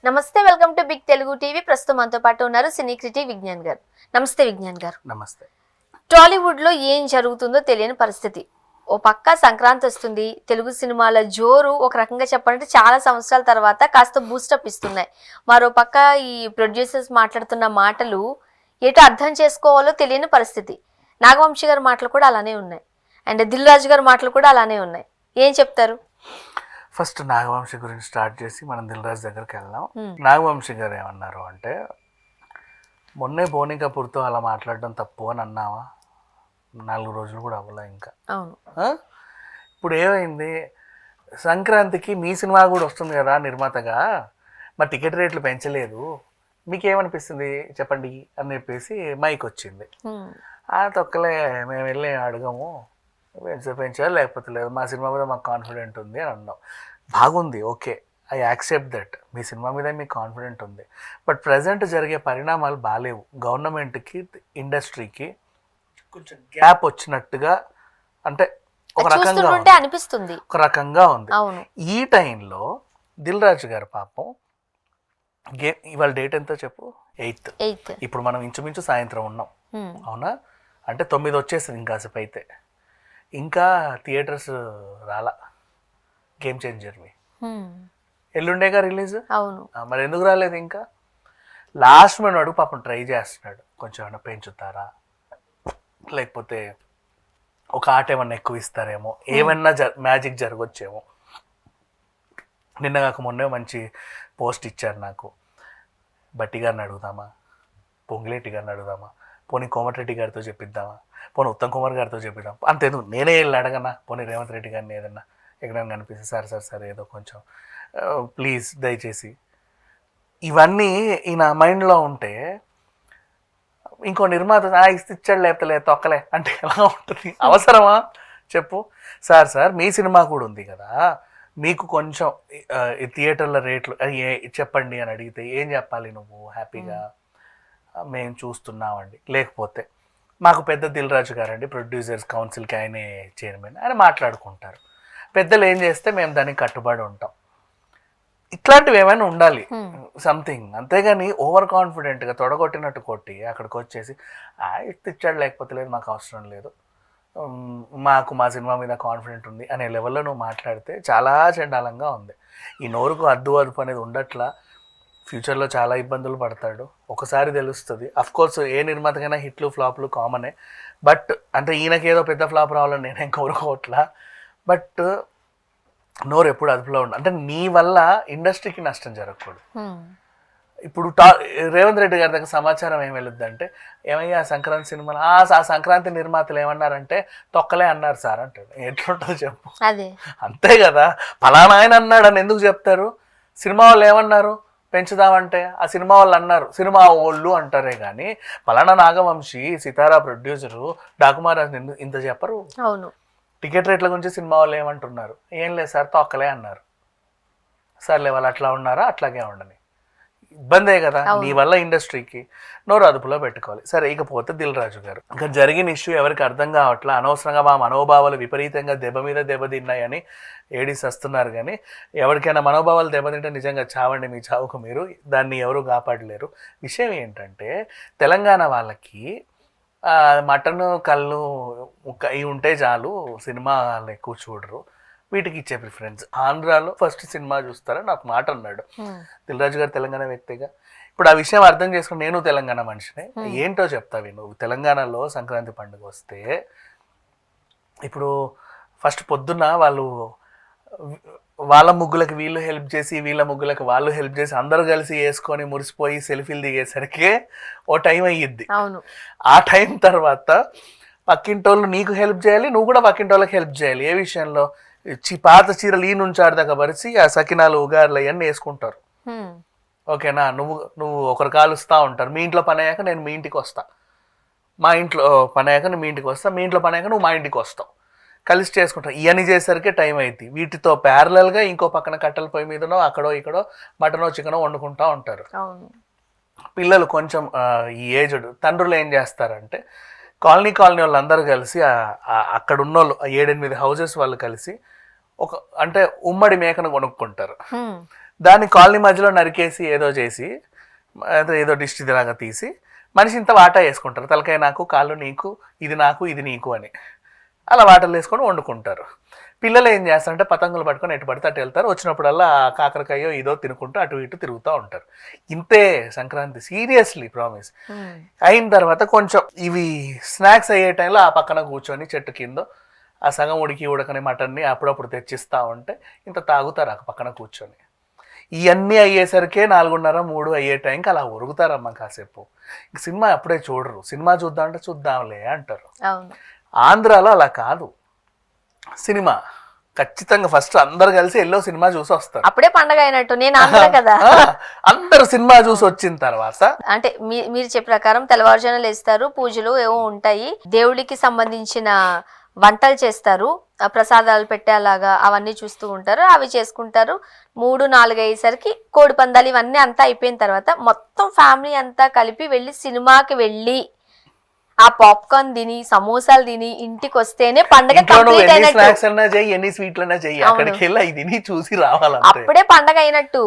నమస్తే, welcome to big Telugu TV. ప్రస్తుతం మనతో పాటు ఉన్నారు సినీ క్రిటిక్ విజ్ఞాన్ గారు. నమస్తే విజ్ఞాన్ గారు. నమస్తే. టాలీవుడ్ లో ఏం జరుగుతుందో తెలియని పరిస్థితి. ఓ పక్క సంక్రాంతి వస్తుంది, తెలుగు సినిమాల జోరు ఒక రకంగా చెప్పాలంటే చాలా సంవత్సరాల తర్వాత కాస్త బూస్టప్ ఇస్తున్నాయి. మరో పక్క ఈ ప్రొడ్యూసర్స్ మాట్లాడుతున్న మాటలు ఎటు అర్థం చేసుకోవాలో తెలియని పరిస్థితి. నాగవంశి గారి మాటలు కూడా అలానే ఉన్నాయి, అండ్ దిల్ రాజు గారి మాటలు కూడా అలానే ఉన్నాయి. ఏం చెప్తారు? ఫస్ట్ నాగవంశి గురించి స్టార్ట్ చేసి మనం దిల్ రాజు దగ్గరికి వెళ్దాం. నాగవంశి గారు ఏమన్నారు అంటే, మొన్నే బోని కపూర్తో అలా మాట్లాడడం తప్పు అని అన్నావా? 4 రోజులు కూడా అవ్వలే ఇంకా. ఇప్పుడు ఏమైంది, సంక్రాంతికి మీ సినిమా కూడా వస్తుంది కదా నిర్మాతగా, మరి టికెట్ రేట్లు పెంచలేదు, మీకేమనిపిస్తుంది చెప్పండి అని చెప్పేసి మైక్ వచ్చింది. ఆ తొక్కలే, మేము వెళ్ళి అడగము, పెంచాలి లేకపోతే లేదు, మా సినిమా మీద మాకు కాన్ఫిడెంట్ ఉంది అని అన్నాం. బాగుంది, okay, I accept that. Me cinema మీద మీకు కాన్ఫిడెంట్ ఉంది, బట్ ప్రజెంట్ జరిగే పరిణామాలు బాగాలేవు. గవర్నమెంట్కి ఇండస్ట్రీకి కొంచెం గ్యాప్ వచ్చినట్టుగా, అంటే ఒక రకంగా అనిపిస్తుంది, ఒక రకంగా ఉంది. ఈ టైంలో దిల్ రాజు గారు పాపం ఇవాళ డేట్ ఎంతో చెప్పు, 8th. ఇప్పుడు మనం ఇంచుమించు సాయంత్రం ఉన్నాం, అవునా? అంటే 9 వచ్చేసింది ఇంకాసేపు అయితే. ఇంకా థియేటర్స్ రాలా గేమ్ చేంజర్వి. ఎల్లుండేగా రిలీజ్. అవును, మరి ఎందుకు రాలేదు ఇంకా? లాస్ట్ మినిట్ పాపం ట్రై చేస్తున్నాడు, కొంచెం ఏమైనా పెంచుతారా, లేకపోతే ఒక ఆట ఏమన్నా ఎక్కువ ఇస్తారేమో, ఏమన్నా మ్యాజిక్ జరగొచ్చేమో. నిన్న కాక మొన్నే మంచి పోస్ట్ ఇచ్చారు నాకు. బట్టి గారిని అడుగుదామా, పొంగిలేటి గారిని అడుగుదామా, పోనీ కోమటిరెడ్డి గారితో చెప్పిద్దామా, పోనీ ఉత్తమ్ కుమార్ గారితో చెప్పిద్దాం, అంతేందుకు నేనే వెళ్ళి అడగనా, పోనీ రేవంత్ రెడ్డి గారిని ఏదన్నా ఎక్కడైనా కనిపిస్తే సార్ ఏదో కొంచెం ప్లీజ్ దయచేసి. ఇవన్నీ ఈయన మైండ్లో ఉంటే ఇంకో నిర్మాత ఇచ్చాడు లేకపోతే లేదు తొక్కలే అంటే ఎలా ఉంటుంది? అవసరమా చెప్పు? సార్ మీ సినిమా కూడా ఉంది కదా, మీకు కొంచెం థియేటర్ల రేట్లు చెప్పండి అని అడిగితే ఏం చెప్పాలి నువ్వు? హ్యాపీగా మేము చూస్తున్నామండి, లేకపోతే మాకు పెద్ద దిల్ రాజు గారండి ప్రొడ్యూసర్స్ కౌన్సిల్కి ఆయనే చైర్మన్, ఆయన మాట్లాడుకుంటారు. పెద్దలు ఏం చేస్తే మేము దానికి కట్టుబడి ఉంటాం. ఇట్లాంటివి ఏమైనా ఉండాలి సంథింగ్. అంతేగాని ఓవర్ కాన్ఫిడెంట్గా తొడగొట్టినట్టు కొట్టి అక్కడికి వచ్చేసి ఇచ్చాడు లేకపోతే లేదు, మాకు అవసరం లేదు, మాకు మా సినిమా మీద కాన్ఫిడెంట్ ఉంది అనే లెవెల్లో నువ్వు మాట్లాడితే చాలా చండాలంగా ఉంది. ఈ నోరుకు అదుపు అనేది ఉండట్లా. ఫ్యూచర్లో చాలా ఇబ్బందులు పడతాడు, ఒకసారి తెలుస్తుంది. అఫ్కోర్స్ ఏ నిర్మాతకైనా హిట్లు ఫ్లాప్లు కామనే, బట్ అంటే ఈయనకేదో పెద్ద ఫ్లాప్ రావాలని నేనేం కోరుకోవట్లా. బట్ నోరు ఎప్పుడు అదుపులో ఉండాలి. అంటే నీ వల్ల ఇండస్ట్రీకి నష్టం జరగకూడదు. ఇప్పుడు రేవంత్ రెడ్డి గారి దగ్గర సమాచారం ఏం వెళ్ళొద్దంటే, ఏమయ్యా సంక్రాంతి సినిమాలు ఆ సంక్రాంతి నిర్మాతలు ఏమన్నారంటే తొక్కలే అన్నారు సార్ అంటాడు. ఎట్లుంటుందో చెప్పు? అంతే కదా, ఫలానా ఆయన అన్నాడు అని ఎందుకు చెప్తారు? సినిమా వాళ్ళు ఏమన్నారు పెంచుదామంటే ఆ సినిమా వాళ్ళు అన్నారు, సినిమా వాళ్ళు అంటారే కానీ ఫలానా నాగవంశి సితారా ప్రొడ్యూసరు డాకుమారాజు ఇంత చెప్పరు. అవును, టికెట్ రేట్ల గురించి సినిమా వాళ్ళు ఏమంటున్నారు? ఏం లేదు సార్ తొక్కలే అన్నారు. సర్లే వాళ్ళు అట్లా ఉన్నారా, అట్లాగే ఉండని, ఇబ్బందే కదా. నీ వల్ల ఇండస్ట్రీకి నోరు అదుపులో పెట్టుకోవాలి. సరే, ఇకపోతే దిల్ రాజు గారు ఇంకా జరిగిన ఇష్యూ ఎవరికి అర్థం కావట్లా. అనవసరంగా మా మనోభావాలు విపరీతంగా దెబ్బ మీద దెబ్బతిన్నాయని ఏడిసి వస్తున్నారు. కానీ ఎవరికైనా మనోభావాలు దెబ్బతింటే నిజంగా చావండి, మీ చావుకు మీరు, దాన్ని ఎవరు కాపాడలేరు. విషయం ఏంటంటే తెలంగాణ వాళ్ళకి మటన్ కళ్ళు ఇవి ఉంటే చాలు, సినిమా వాళ్ళు ఎక్కువ చూడరు, వీటికి ఇచ్చే ప్రిఫరెన్స్. ఆంధ్రాలో ఫస్ట్ సినిమా చూస్తారని నాకు మాట అన్నాడు దిల్ రాజు గారు, తెలంగాణ వ్యక్తిగా. ఇప్పుడు ఆ విషయం అర్థం చేసుకుని నేను తెలంగాణ మనిషినే, ఏంటో చెప్తావి నువ్వు. తెలంగాణలో సంక్రాంతి పండుగ వస్తే ఇప్పుడు ఫస్ట్ పొద్దున్న వాళ్ళ ముగ్గులకు వీళ్ళు హెల్ప్ చేసి, వీళ్ళ ముగ్గులకు వాళ్ళు హెల్ప్ చేసి, అందరూ కలిసి వేసుకొని మురిసిపోయి సెల్ఫీలు దిగేసరికి ఓ టైం అయ్యిద్ది. ఆ టైం తర్వాత పక్కింటోళ్ళు నీకు హెల్ప్ చేయాలి, నువ్వు కూడా పక్కింటోళ్ళకి హెల్ప్ చేయాలి. ఏ విషయంలో? పాత చీరలు ఈ నుంచి ఆడదాకా పరిచి ఆ సకినాలు ఉగారులు అవన్నీ వేసుకుంటారు. ఓకేనా? నువ్వు ఒకరు కాలుస్తూ ఉంటారు. మీ ఇంట్లో పని అయ్యాక నేను మీ ఇంటికి వస్తా, మా ఇంట్లో పని అయ్యాక నేను మీ ఇంటికి వస్తా, మీ ఇంట్లో పని అయ్యాక నువ్వు మా ఇంటికి వస్తావు, కలిసి చేసుకుంటాం. ఇవన్నీ చేసరికి టైం అవుతుంది. వీటితో ప్యారలల్గా ఇంకో పక్కన కట్టెల పొయ్యి మీదనో అక్కడో ఇక్కడో మటనో చికెనో వండుకుంటూ ఉంటారు. పిల్లలు కొంచెం ఈ ఏజ్డ్ తండ్రులు ఏం చేస్తారంటే కాలనీ వాళ్ళందరూ కలిసి అక్కడ ఉన్న వాళ్ళు 7-8 హౌజెస్ వాళ్ళు కలిసి అంటే ఉమ్మడి మేకను కొనుక్కుంటారు. దాన్ని కాలనీ మధ్యలో నరికేసి ఏదో చేసి ఏదో డిష్ లాగా తీసి మనిషి ఇంత వాటా వేసుకుంటారు, తలకాయ నాకు, కాళ్ళు నీకు, ఇది నాకు, ఇది నీకు అని అలా వాటలు వేసుకొని వండుకుంటారు. పిల్లలు ఏం చేస్తారంటే పతంగులు పట్టుకొని ఎటు పడితే అటు వెళ్తారు, వచ్చినప్పుడల్లా కాకరకాయో ఇదో తినుకుంటూ అటు ఇటు తిరుగుతూ ఉంటారు. ఇంతే సంక్రాంతి, సీరియస్లీ ప్రామిస్. అయిన తర్వాత కొంచెం ఇవి స్నాక్స్ అయ్యే టైంలో ఆ పక్కన కూర్చొని చెట్టు కింద ఆ సగం ఉడకని మటన్ని అప్పుడప్పుడు తెచ్చిస్తూ ఉంటే ఇంత తాగుతారు ఆ పక్కన కూర్చొని. ఇవన్నీ అయ్యేసరికే 4:30, 3 అయ్యే టైంకి అలా ఉరుగుతారమ్మా కాసేపు. సినిమా అప్పుడే చూడరు, సినిమా చూద్దామంటే చూద్దాంలే అంటారు. ఆంధ్రాలో అలా కాదు, సినిమా ఖచ్చితంగా ఫస్ట్ అందరు కలిసి ఎల్లో సినిమా చూసి వస్తారు. అప్పుడే పండగ అయినట్టు. నేను ఆంధ్ర కదా. అందరు సినిమా చూసి వచ్చిన తర్వాత అంటే మీరు చెప్పే ప్రకారం తెల్లవారుజామున లేస్తారు, పూజలు ఏవో ఉంటాయి, దేవుడికి సంబంధించిన వంటలు చేస్తారు, ప్రసాదాలు పెట్టేలాగా అవన్నీ చూస్తూ ఉంటారు, అవి చేసుకుంటారు. 3, 4 అయ్యేసరికి కోడి పందాలు ఇవన్నీ అంతా అయిపోయిన తర్వాత మొత్తం ఫ్యామిలీ అంతా కలిపి వెళ్ళి సినిమాకి వెళ్ళి ఆ పాప్కార్న్ తిని సమోసాలు తిని ఇంటికి వస్తేనే పండగ కంప్లీట్ అయినట్టు. అప్పుడే పండగ అయినట్టు.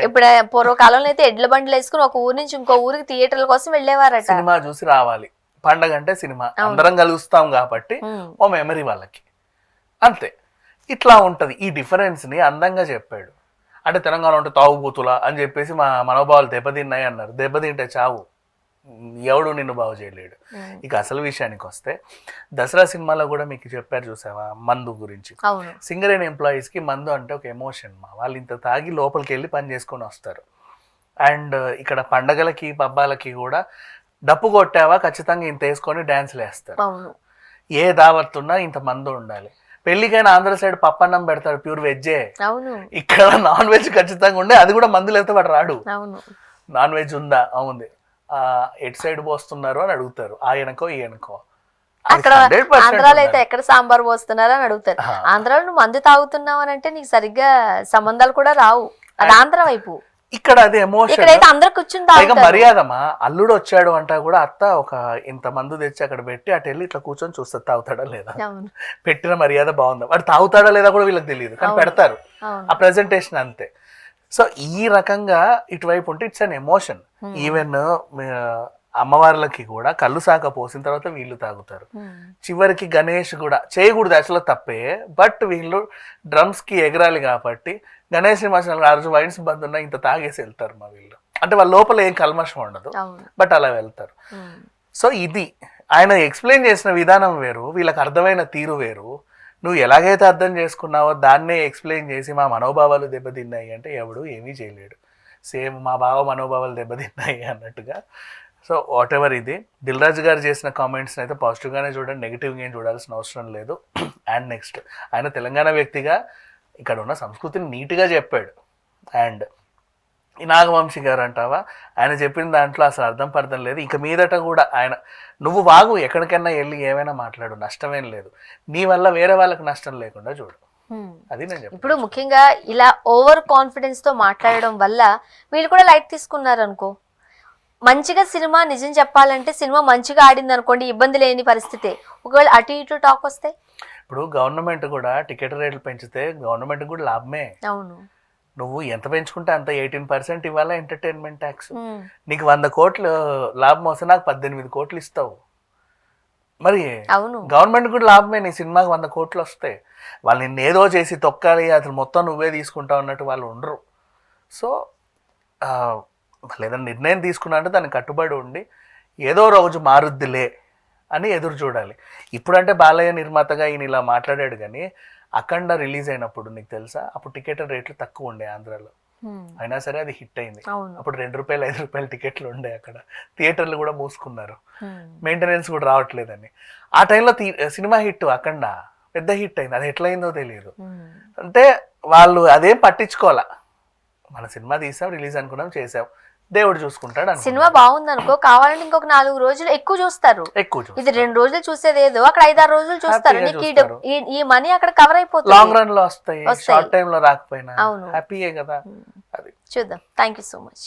ఇప్పుడు పూర్వకాలంలో అయితే ఎడ్ల బండ్లు వేసుకుని ఒక ఊరు నుంచి ఇంకో ఊరికి థియేటర్ల కోసం వెళ్ళేవారట. సినిమా చూసి రావాలి, పండగ అంటే సినిమా, అందరం కలుస్తాం కాబట్టి ఓ మెమరీ వాళ్ళకి, అంతే. ఇట్లా ఉంటది. ఈ డిఫరెన్స్ ని అందంగా చెప్పాడు. అంటే తెలంగాణ ఉంటే తాగుబోతులా అని చెప్పేసి మా మనోభావాలు దెబ్బతిన్నాయి అన్నారు. దెబ్బతింటే చావు, ఎవడు నిన్ను బాగు చేయలేడు. ఇక అసలు విషయానికి వస్తే దసరా సినిమాలో కూడా మీకు చెప్పారు చూసావా మందు గురించి. సింగరేణి ఎంప్లాయీస్ కి మందు అంటే ఒక ఎమోషన్. వాళ్ళు ఇంత తాగి లోపలికి వెళ్ళి పని చేసుకొని వస్తారు. అండ్ ఇక్కడ పండగలకి పబ్బాలకి కూడా డప్పు కొట్టావా ఖచ్చితంగా ఇంత వేసుకొని డాన్స్లు వేస్తారు. ఏ దావత్ ఉన్నా ఇంత మందు ఉండాలి. పెళ్లికైనా ఆంధ్ర సైడ్ పప్పన్నం పెడతాడు, ప్యూర్ వెజ్జే. ఇక్కడ నాన్ వెజ్ ఖచ్చితంగా ఉండే, అది కూడా మందులు అయితే వాడు రాడు. నాన్ వెజ్ ఉందా, అవుంది, ఎటు సైడ్ పోస్తున్నారు అని అడుగుతారు, ఆయనకో ఈయనకో. అక్కడ ఆంధ్రాలో అయితే ఎక్కడ సాంబార్ పోస్తున్నారు అని అడుగుతారు. ఆంధ్రాలో నువ్వు మందు తాగుతున్నావు అని అంటే నీకు సరిగ్గా సంబంధాలు కూడా రావు, అది ఆంధ్ర వైపు. ఇక్కడ అది ఎమోషన్, మర్యాదమా. అల్లుడు వచ్చాడు అంటా కూడా అత్త ఒక ఇంత మందు తెచ్చి అక్కడ పెట్టి అటు వెళ్ళి ఇట్లా కూర్చొని చూస్తారు తాగుతాడా లేదా, పెట్టిన మర్యాద బాగుందా, వాడు తాగుతాడా లేదా కూడా వీళ్ళకి తెలియదు, కానీ పెడతారు. ఆ ప్రెజెంటేషన్ అంతే. సో ఈ రకంగా ఇటువైపు ఉంటే ఇట్స్ అన్ ఎమోషన్. ఈవెన్ అమ్మవార్లకి కూడా కళ్ళు సాక పోసిన తర్వాత వీళ్ళు తాగుతారు. చివరికి గణేష్ కూడా చేయకూడదు అసలు తప్పే, బట్ వీళ్ళు డ్రమ్స్ కి ఎగరాలి కాబట్టి గణేష్ నిమజ్జనాలు ఆ రోజు వైన్స్ బంద్ ఉన్నా ఇంత తాగేసి వెళ్తారు మా వీళ్ళు. అంటే వాళ్ళ లోపల ఏం కల్మషం ఉండదు, బట్ అలా వెళ్తారు. సో ఇది ఆయన ఎక్స్ప్లెయిన్ చేసిన విధానం వేరు, వీళ్ళకి అర్థమైన తీరు వేరు. నువ్వు ఎలాగైతే అర్థం చేసుకున్నావో దాన్నే ఎక్స్ప్లెయిన్ చేసి మా మనోభావాలు దెబ్బతిన్నాయి అంటే ఎవడు ఏమీ చేయలేడు. సేమ్ మా బావ మనోభావాలు దెబ్బతిన్నాయి అన్నట్టుగా. సో వాట్ ఎవర్ ఇది దిల్ రాజు గారు చేసిన కామెంట్స్ని అయితే పాజిటివ్గానే చూడండి, నెగిటివ్గా ఏం చూడాల్సిన అవసరం లేదు. అండ్ నెక్స్ట్ ఆయన తెలంగాణ వ్యక్తిగా ఇక్కడ ఉన్న సంస్కృతిని నీట్గా చెప్పాడు. అండ్ ఈ నాగవంశీ గారు అంటావా, ఆయన చెప్పిన దాంట్లో అసలు అర్థం పర్థం లేదు. ఇక మీదట కూడా ఆయన నువ్వు వాగు, ఎక్కడికైనా వెళ్ళి ఏమైనా మాట్లాడు, నష్టమేం లేదు. నీ వల్ల వేరే వాళ్ళకి నష్టం లేకుండా చూడు, అది నేను చెప్పాను. ఇప్పుడు ముఖ్యంగా ఇలా ఓవర్ కాన్ఫిడెన్స్ తో మాట్లాడడం వల్ల వీళ్ళు కూడా లైట్ తీసుకున్నారు అనుకో. మంచిగా సినిమా నిజం చెప్పాలంటే సినిమా మంచిగా ఆడింది అనుకోండి, ఇబ్బంది లేని పరిస్థితి. ఒకవేళ అటు ఇటు టాక్ వస్తే ఇప్పుడు గవర్నమెంట్ కూడా టికెట్ రేట్లు పెంచితే గవర్నమెంట్ కూడా లాభమే. అవును, నువ్వు ఎంత పెంచుకుంటే అంత 18% ఇవ్వాలా ఎంటర్టైన్మెంట్ ట్యాక్స్. నీకు 100 కోట్లు లాభం వస్తే నాకు 18 కోట్లు ఇస్తావు. మరి అవును, గవర్నమెంట్ కూడా లాభమే. నీ సినిమాకి 100 కోట్లు వస్తాయి. వాళ్ళు నిన్ను ఏదో చేసి తొక్కాలి, అసలు మొత్తం నువ్వే తీసుకుంటావు అన్నట్టు వాళ్ళు ఉండరు. సో ఏదైనా నిర్ణయం తీసుకున్నా అంటే దానికి కట్టుబడి ఉండి ఏదో రోజు మారుద్దిలే అని ఎదురు చూడాలి. ఇప్పుడంటే బాలయ్య నిర్మాతగా ఈయన ఇలా మాట్లాడాడు, కానీ అఖండ రిలీజ్ అయినప్పుడు నీకు తెలుసా అప్పుడు టికెట్ రేట్లు తక్కువ ఉండే ఆంధ్రాలో. అయినా సరే అది హిట్ అయింది. అప్పుడు ₹2, ₹5 టికెట్లు ఉండే. అక్కడ థియేటర్లు కూడా మూసుకున్నారు, మెయింటెనెన్స్ కూడా రావట్లేదని. ఆ టైంలో సినిమా హిట్ అఖండ పెద్ద హిట్ అయింది. అది ఎట్లయిందో తెలియదు. అంటే వాళ్ళు అదేం పట్టించుకోవాలా, మన సినిమా తీసాం, రిలీజ్ అనుకున్నాం, చేసాం, దేవుడు చూసుకుంటాడు. సినిమా బాగుంది అనుకో, కావాలంటే ఇంకొక 4 రోజులు ఎక్కువ చూస్తారు. ఇది 2 రోజులు చూసేది ఏదో అక్కడ 5-6 రోజులు చూస్తారు. ఈ మనీ అక్కడ కవర్ అయిపోతుంది. లాంగ్ రన్ లో వస్తాయి, షార్ట్ టైమ్ లో రాకపోయినా హ్యాపీయే కదా. అది చూద్దాం. Thank you so much.